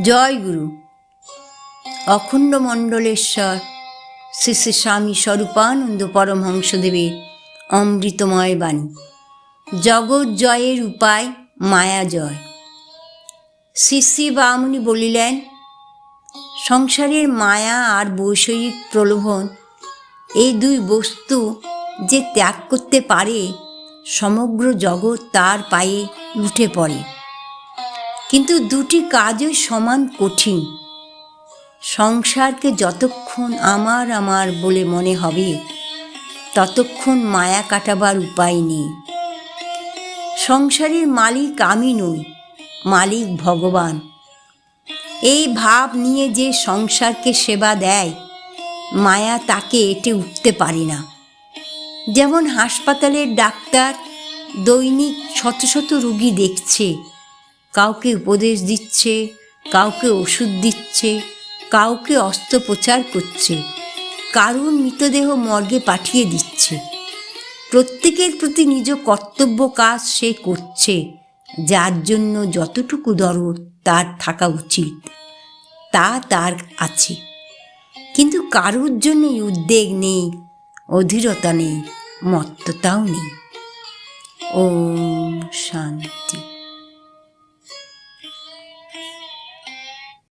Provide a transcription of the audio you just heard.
জয় গুরু। অখণ্ড মণ্ডলেশ্বর শ্রী শ্রী স্বামী স্বরূপানন্দ পরমহংসদেবের অমৃতময় বাণী। জগৎ জয়ের উপায় মায়া জয়। শ্রী শ্রী বামুনি বলিলেন, সংসারের মায়া আর বৈষয়িক প্রলোভন, এই দুই বস্তু যে ত্যাগ করতে পারে, সমগ্র জগৎ তার পায়ে উঠে পড়ে। কিন্তু দুটি কাজই সমান কঠিন। সংসারকে যতক্ষণ আমার আমার বলে মনে হবে, ততক্ষণ মায়া কাটাবার উপায় নেই। সংসারের মালিক আমি নই, মালিক ভগবান। এই ভাব নিয়ে যে সংসারকে সেবা দেয়, মায়া তাকে এঁটে উঠতে পারে না। যেমন হাসপাতালের ডাক্তার দৈনিক শত শত রোগী দেখছে, কাউকে উপদেশ দিচ্ছে, কাউকে ওষুধ দিচ্ছে, কাউকে অস্ত্রোপচার করছে, কারুর মৃতদেহ মর্গে পাঠিয়ে দিচ্ছে। প্রত্যেকের প্রতি নিজ কর্তব্য কাজ সে করছে, যার জন্য যতটুকু দরদ তার থাকা উচিত তা তার আছে। কিন্তু কারুর জন্যই উদ্বেগ নেই, অধীরতা নেই, মত্ততাও নেই। ওম শান্তি।